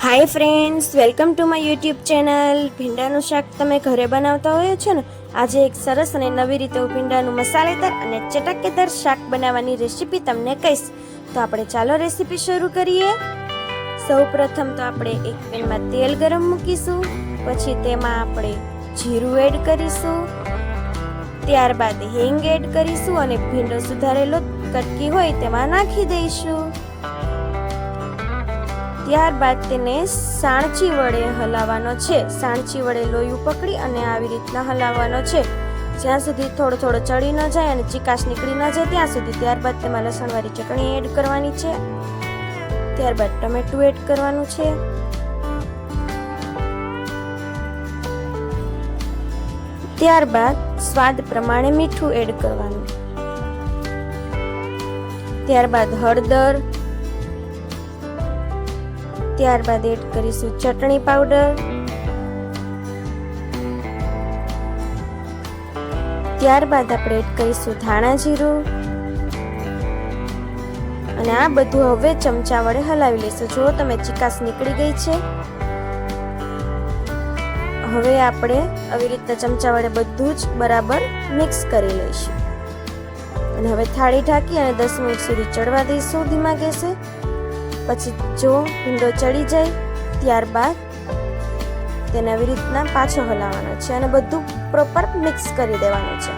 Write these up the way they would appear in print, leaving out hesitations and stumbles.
Hi friends, welcome to my YouTube channel. ભીંડાનું શાક તમે ઘરે બનાવતા હોય છો ને? આજે એક સરસ અને નવી રીતે હું ભીંડાનું મસાલેદાર અને ચટકેદાર શાક બનાવવાની રેસીપી તમને કહીશ. તો આપણે ચાલો રેસીપી શરૂ કરીએ. સૌ પ્રથમ તો આપણે એક પેનમાં તેલ ગરમ મૂકીશું. પછી તેમાં આપણે જીરું એડ કરીશું. ત્યારબાદ હિંગ એડ કરીશું અને ભીંડો સુધારેલો કટકી હોય તેમાં નાખી દઈશું. ત્યારબાદ તેને સાણચી વડે હલાવવાનો છે. સાણચી વડે લોયું પકડી અને આવી રીતના હલાવવાનો છે જ્યાં સુધી થોડો થોડો ચડી ન જાય અને ચીકાશ નીકળી ન જાય ત્યાં સુધી. ત્યારબાદ તેમાં લસણવાળી ચટણી એડ કરવાની છે. ત્યારબાદ ટમેટું એડ કરવાનું છે. ત્યારબાદ સ્વાદ પ્રમાણે મીઠું એડ કરવાનું. ત્યારબાદ હળદર. ત્યારબાદ એડ કરીશું ચટણી પાવડર. ત્યારબાદ આપણે એડ કરીશું ધાણા જીરું અને આ બધું હવે ચમચા વડે હલાવી લઈશું. જો તમે ચીકાશ નીકળી ગઈ છે. હવે આપણે આવી રીતે ચમચા વડે બધું જ બરાબર મિક્સ કરી લઈશું અને હવે થાળી ઢાંકી અને 10 મિનિટ સુધી ચડવા દઈશું ધીમા ગેસે. પછી જો ભીંડો ચડી જાય ત્યારબાદ તેને આવી રીતના પાછો હલાવવાનો છે અને બધું પ્રોપર મિક્સ કરી દેવાનું છે.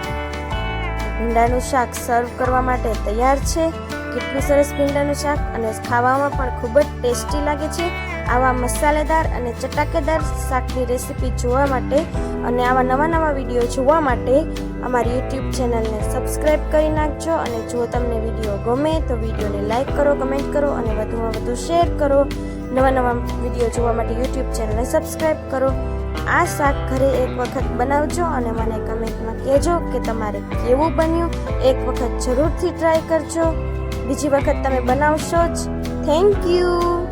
ભીંડાનું શાક સર્વ કરવા માટે તૈયાર છે. કેટલું સરસ ભીંડાનું શાક અને ખાવામાં પણ ખૂબ જ ટેસ્ટી લાગે છે. આવા મસાલેદાર અને ચટાકેદાર શાકની રેસીપી જોવા માટે અને આવા નવા નવા વિડીયો જોવા માટે અમારી યુટ્યુબ ચેનલને સબસ્ક્રાઈબ કરી નાખજો. અને જો તમને વિડીયો ગમે તો વિડીયોને લાઈક કરો, કમેન્ટ કરો અને વધુમાં વધુ શેર કરો. નવા નવા વિડીયો જોવા માટે યુટ્યુબ ચેનલને સબસ્ક્રાઈબ કરો. આ શાક ઘરે એક વખત બનાવજો અને મને કમેન્ટમાં કહેજો કે તમારે કેવું બન્યું. એક વખત જરૂરથી ટ્રાય કરજો. બીજી વખત તમે બનાવશો જ. Thank you.